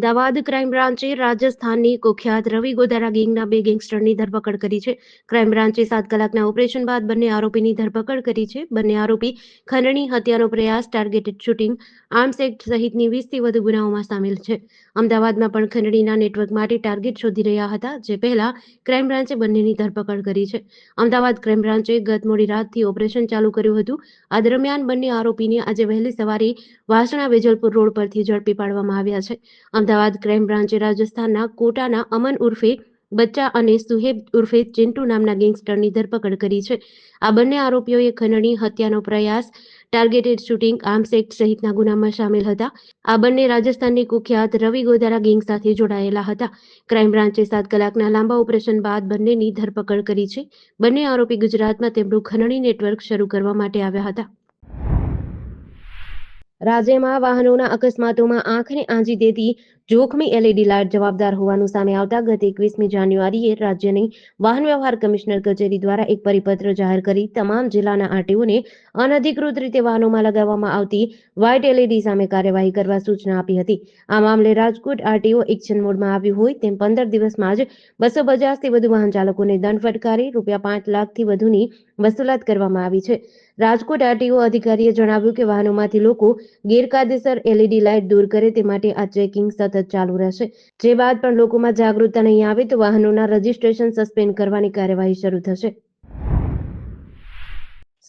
Ahmedabad crime બ્રાન્ચે રાજસ્થાનની કુખ્યાત રવિ ગોધારા ગેંગના 2 ગેંગસ્ટરની ધરપકડ કરી છે. ક્રાઇમ બ્રાન્ચે 7 કલાકના ઓપરેશન બાદ બંને આરોપીની ધરપકડ કરી છે. બંને આરોપી ખંડણી, હત્યાનો પ્રયાસ, ટાર્ગેટેડ શૂટિંગ, આર્મ્સ એક્ટ સહિતની 20થી વધુ ગુનાઓમાં સામેલ છે. અમદાવાદમાં પણ ખંડણીના નેટવર્ક માટે ટાર્ગેટ શોધી રહ્યા હતા, જે પહેલા ક્રાઇમ બ્રાન્ચે બંનેની ધરપકડ કરી છે. અમદાવાદ ક્રાઇમ બ્રાન્ચે ગત મોડી રાતથી ઓપરેશન ચાલુ કર્યું હતું. આ દરમિયાન બંને આરોપીને આજે વહેલી સવારે વાસણા વેજલપુર રોડ પરથી ઝડપી પાડવામાં આવ્યા છે. અમદાવાદ ક્રાઇમ બ્રાન્ચે રાજસ્થાનના કોટાના અમન ઉર્ફે બચ્ચા અને સુહેબ ઉર્ફે ચિન્ટુ નામના ગેંગસ્ટરની ધરપકડ કરી છે. આ બંને આરોપીઓએ ખંડણી, હત્યાનો પ્રયાસ, ટાર્ગેટેડ શૂટિંગ, આર્મ્સ એક્ટ સહિતના ગુનામાં સામેલ હતા. આ બંને રાજસ્થાનની કુખ્યાત રવિ ગોધારા ગેંગ સાથે જોડાયેલા હતા. ક્રાઇમ બ્રાન્ચે 7 કલાકના લાંબા ઓપરેશન બાદ બંનેની ધરપકડ કરી છે. બંને આરોપી ગુજરાતમાં તેમનું ખંડણી નેટવર્ક શરૂ કરવા માટે આવ્યા હતા. રાજ્યમાં વાહનોના અકસ્માતોમાં આંખને આંજી દેતી જોખમી એલઈડી લાઇટ જવાબદાર હોવાનું સામે આવતા ગત 21મી જાન્યુઆરીએ રાજ્યની વાહન વ્યવહાર કમિશનર કચેરી દ્વારા એક પરિપત્ર જાહેર કરી તમામ જિલ્લાના આરટીઓને અનધિકૃત રીતે વાહનોમાં લગાવવામાં આવતી વ્હાઇટ એલઈડી સામે કાર્યવાહી કરવા સૂચના આપી હતી. આ મામલે રાજકોટ આરટીઓ એક્શન મોડમાં આવ્યું હોય તેમ 15 દિવસમાં જ 250થી વધુ વાહન ચાલકોને દંડ ફટકારી ₹5 લાખથી વધુની વસૂલાત કરવામાં આવી છે. રાજકોટ આરટીઓ અધિકારીએ જણાવ્યું કે વાહનોમાંથી લોકો ગેરકાયદેસર એલઈડી લાઇટ દૂર કરે તે માટે આ ચેકિંગ સતત ચાલુ રહેશે. જે બાદ પણ લોકોમાં જાગૃતતા નહીં આવે તો વાહનોના રજીસ્ટ્રેશન સસ્પેન્ડ કરવાની કાર્યવાહી શરૂ થશે.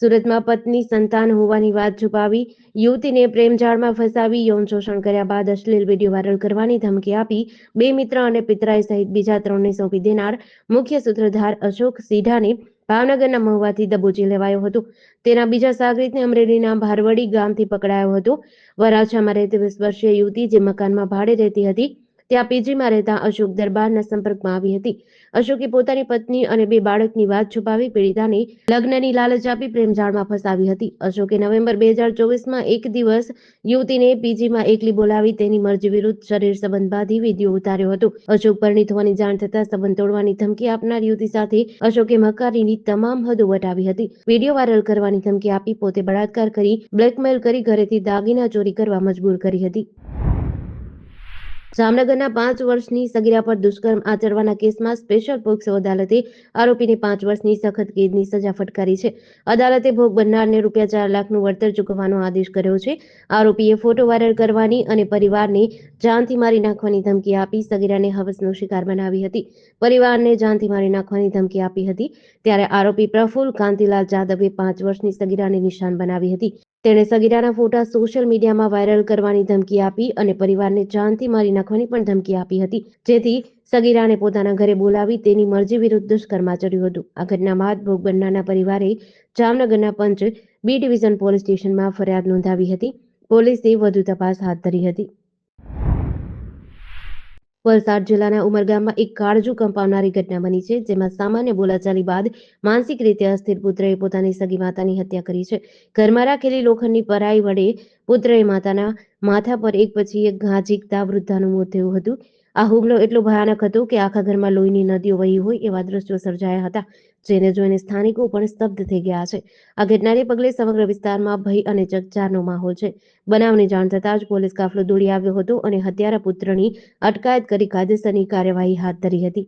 સુરતમાં પત્ની સંતાન હોવાની વાત છુપાવી યુવતીને પ્રેમજાળમાં ફસાવી યૌન શોષણ કર્યા બાદ અશ્લીલ વિડીયો વાયરલ કરવાની ધમકી આપી 2 મિત્ર અને પિતરાઈ સહિત બીજા 3ને સોંપી દેનાર મુખ્ય સૂત્રધાર અશોક સીઢાને ભાવનગરના મહુવાથી દબોચી લેવાયો હતો. તેના બીજા સાગરીતને અમરેલીના ભારવડી ગામથી પકડાયો હતો. વરાછામાં રહેતી 20 વર્ષીય યુવતી જે મકાનમાં ભાડે રહેતી હતી ત્યાં પીજીમાં રહેતા અશોક દરબારના સંપર્કમાં આવી હતી. અશોકે પોતાની પત્ની અને 2 બાળકની વાત છુપાવી પીડિતાને લગ્નની લાલચ આપી પ્રેમજાળમાં ફસાવી હતી. અશોકે નવેમ્બર 2024માં એક દિવસ યુવતીને પીજીમાં એકલી બોલાવી તેની મરજી વિરુદ્ધ શરીર સંબંધ બાંધી વિડીયો ઉતાર્યો હતો. અશોક પરિણીત હોવાની જાણ થતાં સંબંધ તોડવાની ધમકી આપનાર યુવતી સાથે અશોકે મકારીની તમામ હદો વટાવી હતી. વિડીયો વાયરલ કરવાની ધમકી આપી પોતે બળાત્કાર કરી બ્લેકમેલ કરી ઘરેથી દાગીના ચોરી કરવા મજબૂર કરી હતી. જામનગરના 5 વર્ષની સગીરા પર દુષ્કર્મ આચરવાના કેસમાં સ્પેશિયલ પોક્સો અદાલતે આરોપીને 5 વર્ષની સખત કેદની સજા ફટકારી છે. અદાલતે ભોગ બનનારને ₹4 લાખનું વળતર ચૂકવવાનો આદેશ કર્યો છે. આરોપીએ ફોટો વાયરલ કરવાની અને પરિવારને જાનથી મારી નાખવાની ધમકી આપી સગીરાને હવસનો શિકાર બનાવી હતી. પરિવારને જાનથી મારી નાખવાની ધમકી આપી હતી. ત્યારે આરોપી પ્રફુલ્લ કાંતિલાલ જાદવે 5 વર્ષની સગીરાને નિશાન બનાવી હતી. તેણે સગીરાના ફોટા સોશિયલ મીડિયામાં વાયરલ કરવાની ધમકી આપી અને પરિવારને જાનથી મારી નાખવાની પણ ધમકી આપી હતી, જેથી સગીરાને પોતાના ઘરે બોલાવી તેની મરજી વિરુદ્ધ દુષ્કર્મ આચર્યું હતું. આ ઘટના બાદ ભોગ બનનારના પરિવારે જામનગરના પંચ બી ડિવિઝન પોલીસ સ્ટેશનમાં ફરિયાદ નોંધાવી હતી. પોલીસે વધુ તપાસ હાથ ધરી હતી. વલસાડ જિલ્લાના ઉમરગામમાં એક કાળજું કંપાવનારી ઘટના બની છે, જેમાં સામાન્ય બોલાચાલી બાદ માનસિક રીતે અસ્થિર પુત્રએ પોતાની સગી માતાની હત્યા કરી છે. ઘરમાં રાખેલી લોખંડની પરાઈ વડે પુત્રએ માતાના માથા પર એક પછી એક ઘા ઝીંકતા વૃદ્ધાનું મોત થયું હતું. આ હુમલો એટલો ભયાનક હતો કે આખા ઘરમાં લોહીની નદીઓ વહી હોય એવા દ્રશ્યો સર્જાયા હતા, જેને જોઈને સ્થાનિકો પણ સ્તબ્ધ થઈ ગયા છે. આ ઘટનાને પગલે સમગ્ર વિસ્તારમાં ભય અને ચકચારનો માહોલ છે. બનાવની જાણ થતાં જ પોલીસ કાફલો દોડી આવ્યો હતો અને હત્યારા પુત્રની અટકાયત કરી કાયદેસરની કાર્યવાહી હાથ ધરી હતી.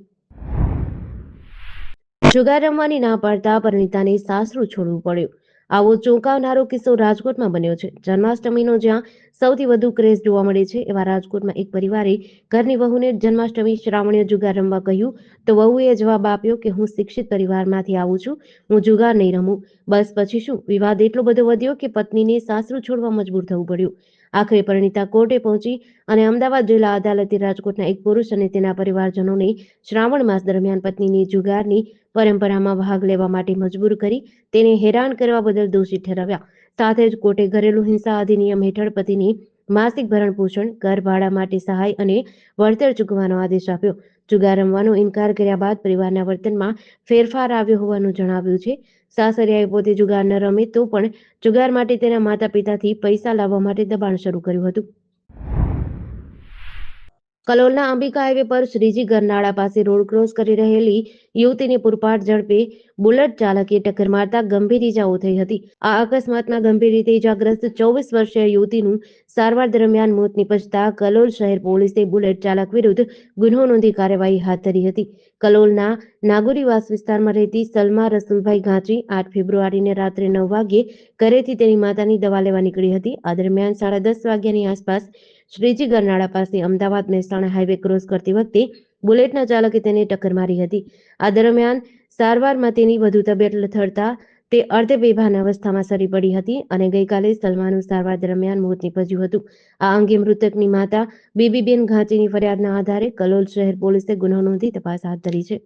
જુગાર રમવાની ના પાડતા પરિણીતાને સાસરું છોડવું પડ્યું. આવો ચોંકાવનારો કિસ્સો રાજકોટમાં બન્યો છે. જન્માષ્ટમીનો જ્યાં સૌથી વધુ ક્રેઝ જોવા મળે છે, એવા રાજકોટમાં એક પરિવારે ઘરની વહુને જન્માષ્ટમી શ્રાવણીય જુગાર રમવા કહ્યું તો વહુએ જવાબ આપ્યો કે હું શિક્ષિત પરિવારમાંથી આવું છું, હું જુગાર નહીં રમું. બસ પછી શું? વિવાદ એટલો બધો વધ્યો કે પત્નીને સાસરું છોડવા મજબૂર થવું પડ્યું. આખરે પરિણીતા કોર્ટે પહોંચી અને અમદાવાદ જિલ્લા અદાલતે રાજકોટના એક પુરુષ અને તેના પરિવારજનોને શ્રાવણ માસ દરમિયાન પત્નીની જુગારની પરંપરામાં ભાગ લેવા માટે મજબૂર કરી તેને હેરાન કરવા બદલ દોષી ઠેરવ્યા. સાથે જ કોર્ટે ઘરેલુ હિંસા અધિનિયમ હેઠળ પતિની માસિક ભરણપોષણ, ઘર ભાડા માટે સહાય અને વળતર ચૂકવવાનો આદેશ આપ્યો. જુગાર રમવાનો ઇનકાર કર્યા બાદ પરિવારના વર્તનમાં ફેરફાર આવ્યો હોવાનું જણાવ્યું છે. સાસરિયાએ પોતે જુગાર ન રમે તો પણ જુગાર માટે તેના માતા પિતાથી પૈસા લાવવા માટે દબાણ શરૂ કર્યું હતું. કલોલના અંબિકા હાઈવે પર શ્રીજી ગરનાળા પાસે રોડ ક્રોસ કરી રહેલી યુવતીને પૂરપાટ ઝડપે બુલેટ ચાલકે ટક્કર મારતા ગંભીર ઈજાઓ થઈ હતી. આ અકસ્માતમાં ગંભીર રીતે ઈજાગ્રસ્ત 24 વર્ષીય યુવતીનું સારવાર દરમિયાન મોત નિપજતા કલોલ શહેર પોલીસે બુલેટ ચાલક વિરુદ્ધ ગુનો નોંધી કાર્યવાહી હાથ ધરી હતી. કલોલના નાગોરીવાસ વિસ્તારમાં રહેતી સલમા રસુલભાઈ ઘાંચી 8 ફેબ્રુઆરીને રાત્રે 9 વાગ્યે ઘરેથી તેની માતાની દવા લેવા નીકળી હતી. આ દરમિયાન 10:30 વાગ્યાની આસપાસ શ્રીજી ગરનાળા પાસે અમદાવાદ મહેસાણા હાઈવે ક્રોસ કરતી વખતે બુલેટના ચાલકે તેને ટક્કર મારી હતી. આ દરમિયાન સારવારમાં તેની વધુ તબિયત લથડતા તે અર્ધબેભાન અવસ્થામાં સરી પડી હતી અને ગઈકાલે સલમાનું સારવાર દરમિયાન મોત નીપજ્યું હતું. આ અંગે મૃતકની માતા બીબીબેન ઘાંચીની ફરિયાદના આધારે કલોલ શહેર પોલીસે ગુનો નોંધી તપાસ હાથ ધરી છે.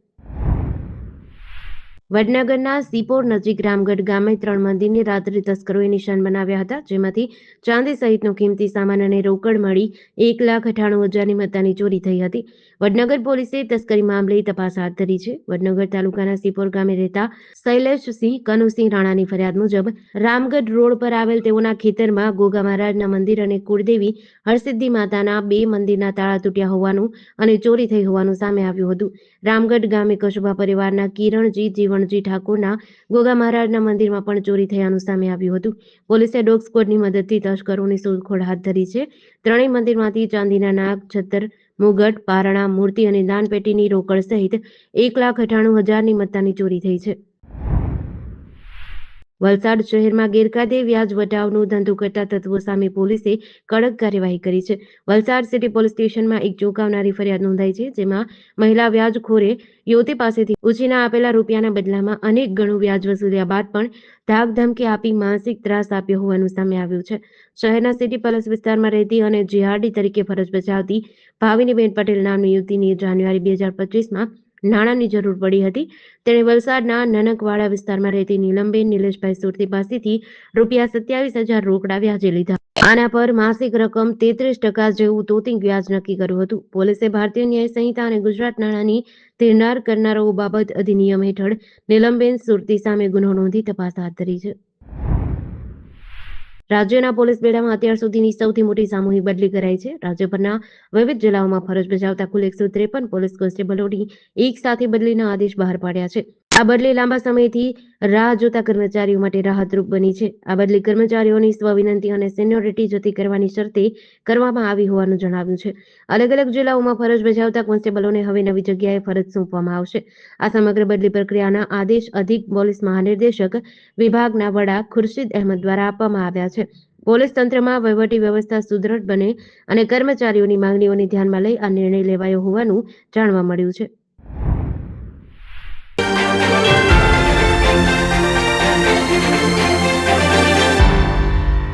વડનગરના સીપોર નજીક રામગઢ ગામે 3 મંદિરને રાત્રે તસ્કરોએ નિશાન બનાવ્યા હતા, જેમાંથી ચાંદી સહિતનો કિંમતી સામાન અને રોકડ મળી 1,98,000ની મત્તાની ચોરી થઈ હતી. વડનગર પોલીસે તસ્કરી મામલે તપાસ હાથ ધરી છે. વડનગર તાલુકાના સીપોર ગામે રહેતા શૈલેષસિંહ કનુસિંહ રાણાની ફરિયાદ મુજબ રામગઢ રોડ પર આવેલ તેઓના ખેતરમાં ગોગા મહારાજના મંદિર અને કુળદેવી હરસિદ્ધિ માતાના 2 મંદિરના તાળા તૂટ્યા હોવાનું અને ચોરી થઈ હોવાનું સામે આવ્યું હતું. રામગઢ ગામે કશુભા પરિવારના કિરણજી જીવણજી ઠાકોરના ગોગા મહારાજના મંદિરમાં પણ ચોરી થયાનું સામે આવ્યું હતું. પોલીસે ડોગ સ્ક્વોડની મદદથી તસ્કરોની શોધખોળ હાથ ધરી છે. ત્રણેય મંદિરમાંથી ચાંદીના નાગ, છત્ર, મુગટ, પારણા, મૂર્તિ અને દાનપેટીની રોકડ સહિત 1,98,000ની મત્તાની ચોરી થઈ છે. વલસાડ શહેરમાં ગેરકાયદે વ્યાજ વટાવનો ધંધો કરતા તત્વો સામે પોલીસે કડક કાર્યવાહી કરી છે. વલસાડ સિટી પોલીસ સ્ટેશનમાં એક ચોંકાવનારી ફરિયાદ નોંધાઈ છે, જેમાં મહિલા વ્યાજખોરે યુવતી પાસેથી ઉછીના આપેલા રૂપિયાના બદલામાં અનેક ગણું વ્યાજ વસૂલ્યા બાદ પણ ધાકધમકી આપી માનસિક ત્રાસ આપ્યો હોવાનું સામે આવ્યું છે. શહેરના સિટી પેલેસ વિસ્તારમાં રહેતી અને જીઆરડી તરીકે ફરજ બજાવતી ભાવિનીબેન પટેલ નામની યુવતીની જાન્યુઆરી 2025માં નાણાંની જરૂર પડી હતી. તેણે વલસાડના નનકવાડા વિસ્તારમાં રહેતી નીલમબેન નિલેશભાઈ સુરતી પાસેથી ₹27,000 રોકડા વ્યાજે લીધા. આના પર માસિક રકમ 33% જેવું તોતિંગ વ્યાજ નક્કી કર્યું હતું. પોલીસે ભારતીય ન્યાય સંહિતા અને ગુજરાત નાણાંની ધીરનાર કરનારાઓ બાબત અધિનિયમ હેઠળ નીલમબેન સુરતી સામે ગુનો નોંધી તપાસ હાથ ધરી છે. રાજ્યના પોલીસ બેડામાં અત્યાર સુધીની સૌથી મોટી સામૂહિક બદલી કરાઈ છે. રાજ્યભરના વિવિધ જિલ્લાઓમાં ફરજ બજાવતા કુલ 153 પોલીસ કોન્સ્ટેબલોની એક સાથે બદલીના આદેશ બહાર પાડ્યા છે. આ બદલી લાંબા સમયથી રાહ જોતા કર્મચારીઓ માટે રાહતરૂપ બની છે. આ બદલી કર્મચારીઓની સ્વવિનંતી અને સિનિયોરિટી જતી કરવાની શરતે કરવામાં આવી હોવાનું જણાવ્યું છે. અલગ અલગ જિલ્લાઓમાં ફરજ બજાવતા કોન્સ્ટેબલોને હવે નવી જગ્યાએ ફરજ સોંપવામાં આવશે. આ સમગ્ર બદલી પ્રક્રિયાના આદેશ અધિક પોલીસ મહાનિર્દેશક વિભાગના વડા ખુરશીદ અહેમદ દ્વારા આપવામાં આવ્યા છે. પોલીસ તંત્રમાં વહીવટી વ્યવસ્થા સુદ્રઢ બને અને કર્મચારીઓની માંગણીઓને ધ્યાનમાં લઈ આ નિર્ણય લેવાયો હોવાનું જાણવા મળ્યું છે.